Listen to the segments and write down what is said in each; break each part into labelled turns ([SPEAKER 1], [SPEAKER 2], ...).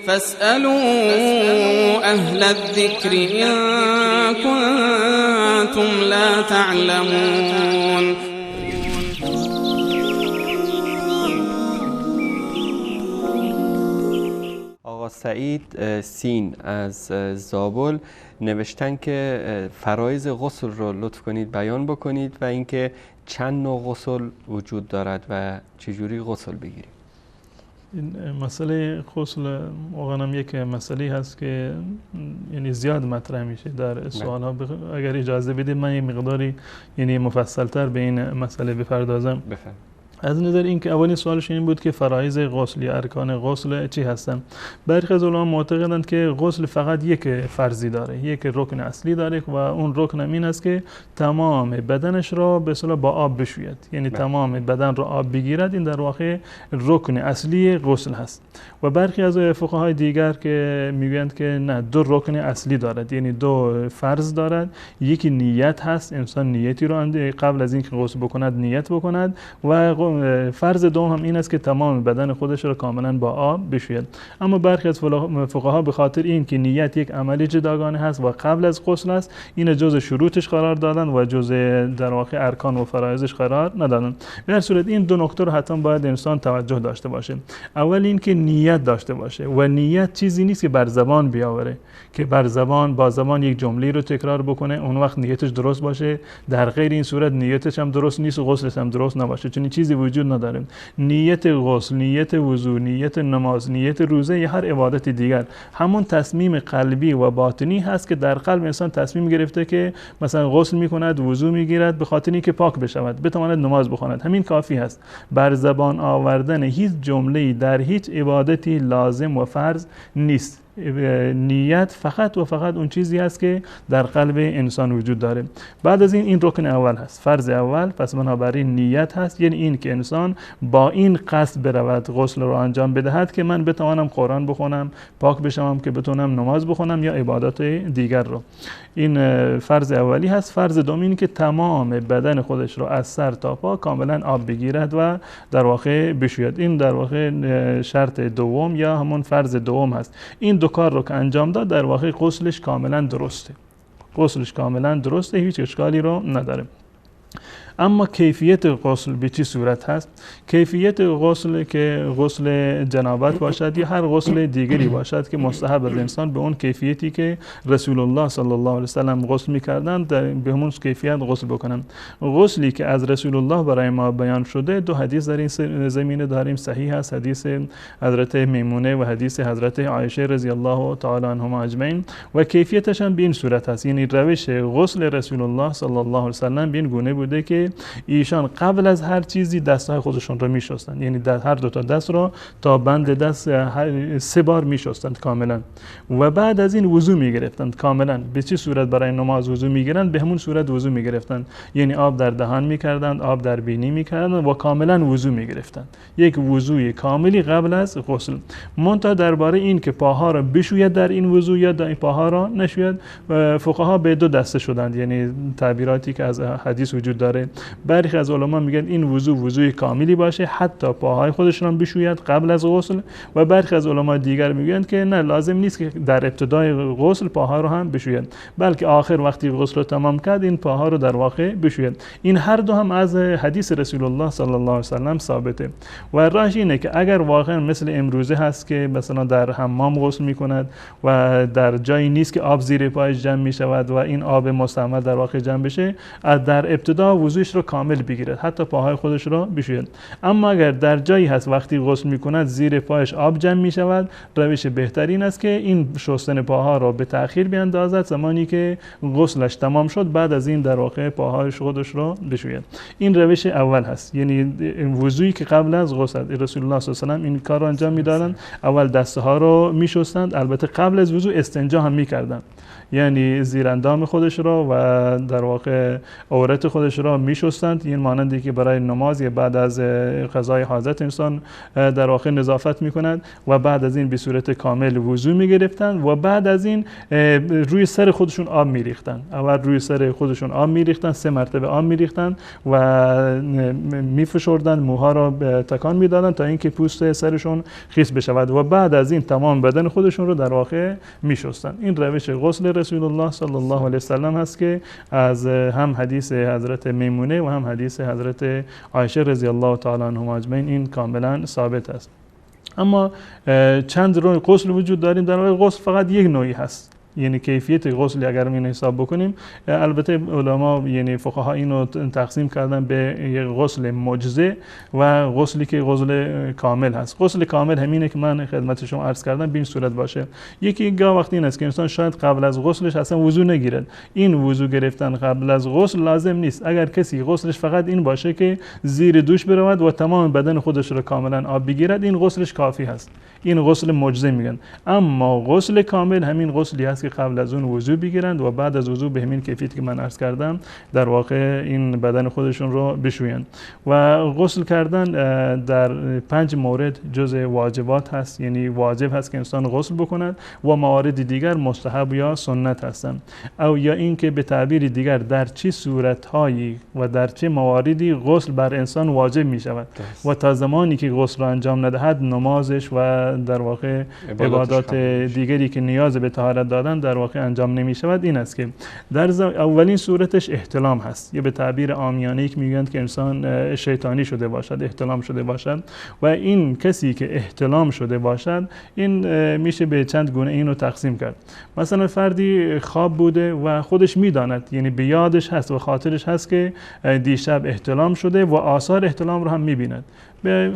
[SPEAKER 1] فاسألوا أهل الذكر إن كنتم لا تعلمون.
[SPEAKER 2] آقا سعید سین از زابل نوشتن که فرایض غسل رو لطف کنید بیان بکنید و اینکه چند نوع غسل وجود دارد و چجوری غسل بگیریم.
[SPEAKER 3] این مسئله غسل واقعا یک مسئله هست که یعنی زیاد مطرح میشه در سوال‌ها. اگر اجازه بدید من یه مقداری یعنی مفصل‌تر به این مسئله بپردازم.
[SPEAKER 2] بفرمایید.
[SPEAKER 3] از نظر اینکه اولین سوالش این بود که فرایض غسل یا ارکان غسل چی هستن. برخی از علما معتقدند که غسل فقط یک فرضی داره، یک رکن اصلی داره و اون رکن این است که تمام بدنش را به اصطلاح با آب بشوید، یعنی تمام بدن را آب بگیرد. این در واقع رکن اصلی غسل هست. و برخی از فقهای دیگر که میگویند که نه، دو رکن اصلی دارد، یعنی دو فرض دارد. یکی نیت هست، انسان نیتی رو قبل از اینکه غسل بکند نیت بکند، و فرض دوم هم این است که تمام بدن خودش را کاملا با آب بشوید. اما برخی از فقها به خاطر این که نیت یک عمل جداگانه هست و قبل از غسل است، این جزء شروطش قرار دادن و جزء در واقع ارکان و فرایضش قرار ندادن. به هر صورت این دو نکته رو حتما باید انسان توجه داشته باشه. اول این که نیت داشته باشه، و نیت چیزی نیست که بر زبان بیاوره، که بر زبان با زبان یک جمله رو تکرار بکنه، اون وقت نیتش درست باشه. در غیر این صورت نیتش هم درست نیست و غسلش هم درست نباشه، چون چیزی وجود نداره. نیت غسل، نیت وضو، نیت نماز، نیت روزه یا هر عبادت دیگر همون تصمیم قلبی و باطنی هست که در قلب انسان تصمیم گرفته که مثلا غسل میکند، وضو میگیرد به خاطر اینکه پاک بشود، بتواند نماز بخواند. همین کافی هست. بر زبان آوردن هیچ جمله‌ای در هیچ عبادتی لازم و فرض نیست. نیت فقط و فقط اون چیزی هست که در قلب انسان وجود داره. بعد از این رکن اول هست، فرض اول. پس بنابراین نیت هست، یعنی این که انسان با این قصد برود غسل رو انجام بدهد که من بتوانم قرآن بخونم، پاک بشم، که بتونم نماز بخونم یا عبادات دیگر رو. این فرض اولی هست. فرض دوم این که تمام بدن خودش رو از سر تا پا کاملا آب بگیرد و در واقع بشوید. این در واقع شرط دوم یا همون فرض دوم هست. این دو کار رو که انجام داد در واقع غسلش کاملا درسته. غسلش کاملا درسته، هیچ اشکالی رو نداره. اما کیفیت غسل به چه صورت هست؟ کیفیت غسل که غسل جنابت باشد یا هر غسل دیگری باشد که مستحب از انسان به اون کیفیتی که رسول الله صلی الله علیه وسلم غسل می‌کردند به همون کیفیت غسل بکنن. غسلی که از رسول الله برای ما بیان شده، دو حدیث در این زمینه داریم صحیح هست، حدیث حضرت میمونه و حدیث حضرت عایشه رضی الله تعالی عنهما اجمعین، و کیفیتش هم به این صورت هست. یعنی روش غسل رسول الله صلی الله علیه وسلم به این گونه بوده که ایشان قبل از هر چیزی دستهای خودشون رو میشستند، یعنی هر دو تا دست رو تا بند دست 3 بار میشستند کاملا، و بعد از این وضو میگرفتند کاملا. به چه صورت برای نماز وضو میگیرند؟ به همون صورت وضو میگرفتند، یعنی آب در دهان میکردند، آب در بینی میکردند و کاملا وضو میگرفتند. یک وضوی کاملی قبل از غسل. منتها درباره این که پاها را بشوید در این وضو یا در پاها را نشوید، فقها به دو دسته شدند، یعنی تعبیراتی که از حدیث وجود داره. برخی از علما میگن این وضوی کاملی باشه، حتی پاهای خودشون هم بشوید قبل از غسل، و برخی از علما دیگر میگن که نه، لازم نیست که در ابتدای غسل پاها رو هم بشوید، بلکه آخر وقتی غسل رو تمام کرد این پاها رو در واقع بشوید. این هر دو هم از حدیث رسول الله صلی الله علیه وسلم ثابته. و راهش اینه که اگر واقعا مثل امروزه هست که مثلا در حمام غسل میکند و در جایی نیست که آب زیر پایش جمع میشود و این آب مستعمل در واقع جمع بشه، در ابتدا وضوش رو کامل بگیرد، حتی پاهای خودش رو بشوید. اما اگر در جایی هست وقتی غسل میکند زیر پایش آب جمع میشود، روش بهترین است که این شستن پاها رو به تأخیر بیاندازد، زمانی که غسلش تمام شد بعد از این در واقع پاهای خودش رو بشوید. این روش اول هست، یعنی وضویی که قبل از غسل رسول الله صلی الله علیه و آله این کار رو انجام میدادند. اول دسته ها رو میشستند، البته قبل از وضو استنجا هم میکردند، یعنی زیر اندام خودش را و در واقع عورت خودش را میشستند. این مانندی که برای نماز یا بعد از قضای حاجت انسان در واقع نظافت میکند و بعد از این به صورت کامل وضو میگرفتند و بعد از این روی سر خودشون آب میریختند. اول روی سر خودشون آب میریختند، 3 مرتبه آب میریختند و میفشردند، موها را تکان میدادند تا اینکه پوست سرشون خیس بشود و بعد از این تمام بدن خودشون رو در واقع میشستند. این روش غسل رسول الله صلی الله علیه وسلم هست که از هم حدیث حضرت میمونه و هم حدیث حضرت عایشه رضی الله تعالی عنهما اجمعین این کاملا ثابت است. اما چند نوع غسل وجود داریم. در واقع غسل فقط یک نوعی هست، یعنی کیفیت غسل اگر این حساب بکنیم، البته علما یعنی فقها اینو تقسیم کردن به یک غسل مجزئ و غسلی که غسل کامل هست. غسل کامل همینه که من خدمت شما عرض کردم به این صورت باشه. یکی گاه وقتی این است که انسان شاید قبل از غسلش اصلا وضو نگیرد. این وضو گرفتن قبل از غسل لازم نیست. اگر کسی غسلش فقط این باشه که زیر دوش برود و تمام بدن خودش رو کاملا آب بگیرد، این غسلش کافی هست. این غسل مجزئ میگن. اما غسل کامل همین غسلی هست که قبل از اون وضو بگیرند و بعد از وضو به همین کیفیت که من عرض کردم در واقع این بدن خودشون رو بشویند. و غسل کردن در 5 مورد جزء واجبات هست، یعنی واجب هست که انسان غسل بکند و موارد دیگر مستحب یا سنت هستند. او یا این که به تعبیر دیگر در چه صورت‌هایی و در چه مواردی غسل بر انسان واجب می شود و تا زمانی که غسل را انجام ندهد نمازش و در واقع عبادات دیگری که نیاز به طهارت دادن در واقع انجام نمی شود. این است که در اولین صورتش احتلام هست، یا به تعبیر عامیانه که میگویند که انسان شیطانی شده باشد، احتلام شده باشد. و این کسی که احتلام شده باشد این میشه به چند گونه اینو تقسیم کرد. مثلا فردی خواب بوده و خودش میداند، یعنی به یادش هست و خاطرش هست که دیشب احتلام شده و آثار احتلام رو هم میبیند.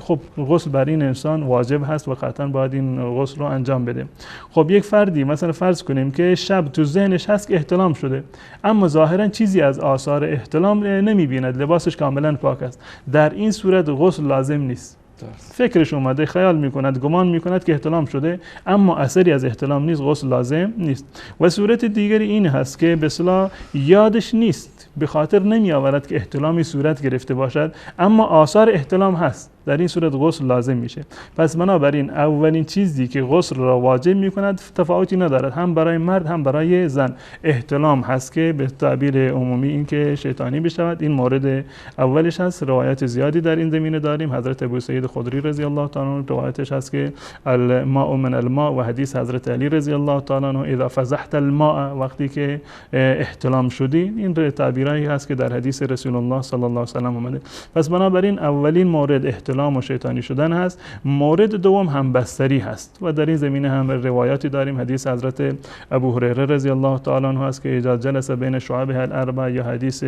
[SPEAKER 3] خب غسل بر این انسان واجب هست و قطعا باید این غسل رو انجام بده. خب یک فردی مثلا فرض کنیم که شب تو ذهنش هست که احتلام شده، اما ظاهرا چیزی از آثار احتلام نمیبیند، لباسش کاملا پاک است. در این صورت غسل لازم نیست. فکرش اومده، خیال میکند، گمان میکند که احتلام شده، اما اثری از احتلام نیست، غسل لازم نیست. و صورت دیگری این هست که به اصطلاح یادش نیست، به خاطر نمی آورد که احتلامی صورت گرفته باشد، اما آثار احتلام هست. در این صورت غسل لازم میشه. پس بنابراین اولین چیزی که غسل را واجب میکند تفاوتی ندارد، هم برای مرد هم برای زن. احتلام هست که به تعبیر عمومی این که شیطانی بشود. این مورد اولش هست. روایت زیادی در این زمینه داریم. حضرت ابو سعید خدری رضی الله تعالی عنه روایتش هست که الماء من الماء، و حدیث حضرت علی رضی الله تعالی عنه اذا فزحت الماء، وقتی که احتلام شدی. این تعبیرایی هست که در حدیث رسول الله صلی الله علیه و سلم اومده. پس بنابراین اولین مورد احتلام و شیطانی شدن هست. مورد دوم همبستری هست و در این زمینه هم روایاتی داریم. حدیث حضرت ابو هریره رضی الله تعالی عنه است که اذا جلس بین شعبها الاربع، یا حدیث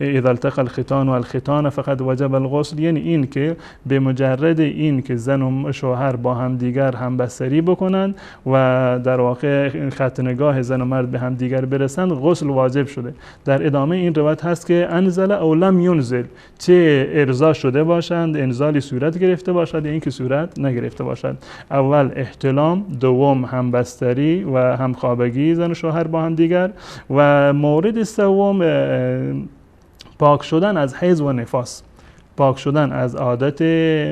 [SPEAKER 3] اذا التقى الختان والختان فقد وجب الغسل، یعنی این که به مجرد این که زن و شوهر با هم دیگر همبستری بکنند و در واقع ختنگاه زن و مرد به هم دیگر برسند غسل واجب شده. در ادامه این روایت هست که انزل او لم ينزل، چه ارضا شده باشند، انزالی صورت گرفته باشد یا اینکه صورت نگرفته باشد. اول احتلام، دوم همبستری و همخوابگی زن و شوهر با هم دیگر، و مورد سوم پاک شدن از حیض و نفاس، پاک شدن از عادت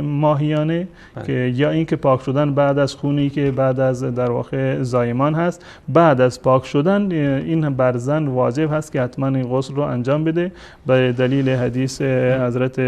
[SPEAKER 3] ماهیانه که یا اینکه پاک شدن بعد از خونی که بعد از در واقع زایمان هست. بعد از پاک شدن این بر زن واجب هست که حتما این غسل رو انجام بده به دلیل حدیث حضرت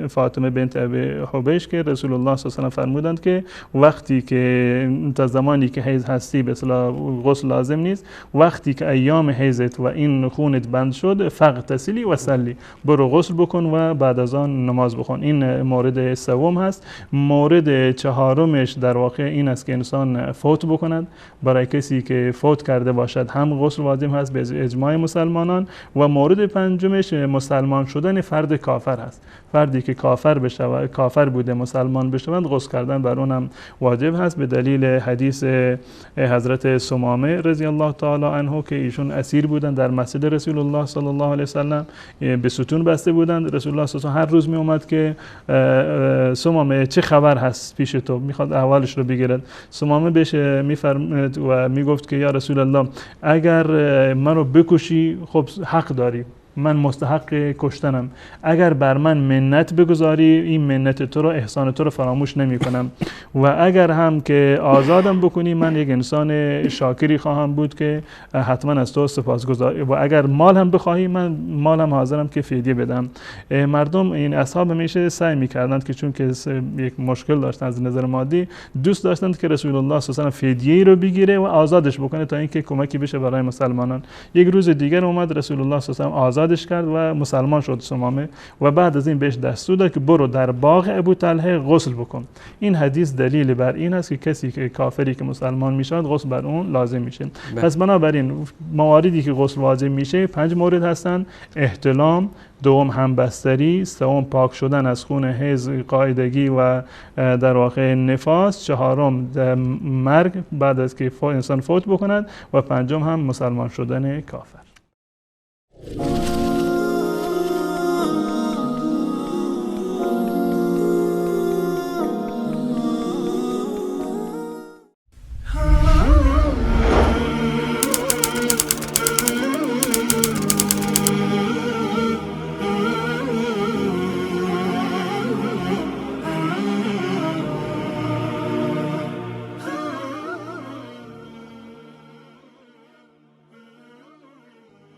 [SPEAKER 3] فاطمه بنت ابی حبیش که رسول الله صلی الله علیه و آله فرمودند که وقتی که تا زمانی که حیض هستی به اصطلاح غسل لازم نیست، وقتی که ایام حیضت و این خونت بند شد فغتسلی و صلی، برو غسل بکن و بعد از آن نماز بخون. این مورد سوم هست. مورد چهارمش در واقع این است که انسان فوت بکند. برای کسی که فوت کرده باشد هم غسل واجب هست به اجماع مسلمانان. و مورد پنجمش مسلمان شدن فرد کافر هست. فردی که کافر بوده مسلمان بشود غسل کردن بر اونم واجب هست به دلیل حدیث حضرت سمامه رضی الله تعالی عنه که ایشون اسیر بودن در مسجد رسول الله صلی الله علیه و سلم، به ستون بسته بودند. رسول الله صلی الله علیه و هر روز می اومد که سمامه چه خبر هست پیش تو، میخواد احوالش رو بگیرد. سمامه بهش میفرمود و میگفت که یا رسول الله اگر منو بکشی خب حق داری، من مستحق کشتنم، اگر بر من منت بگذاری این منت تو رو، احسان تو رو فراموش نمی کنم و اگر هم که آزادم بکنی من یک انسان شاکری خواهم بود که حتما از تو سپاسگزار، و اگر مال هم بخواهی من مالم حاضرم که فدیه بدم. مردم این اصحاب همیشه سعی می‌کردند که چون که یک مشکل داشتن از نظر مادی، دوست داشتند که رسول الله صلی الله علیه و آله فدیه رو بگیره و آزادش بکنه تا اینکه کمکی بشه برای مسلمانان. یک روز دیگر اومد رسول الله صلی الله علیه و آله آزادش کرد و مسلمان شد ثمامه و بعد از این بهش دستور داد که برو در باغ ابو طلحه غسل بکن. این حدیث دلیل بر این است که کسی که کافری که مسلمان میشد غسل بر اون لازم میشه. پس بنابراین مواردی که غسل واجب میشه 5 مورد هستن: احتلام، دوم همبستری، سوم پاک شدن از خون حیض، قاعدگی و در واقع نفاس، چهارم مرگ بعد از که انسان فوت بکند و پنجم هم مسلمان شدن کافر.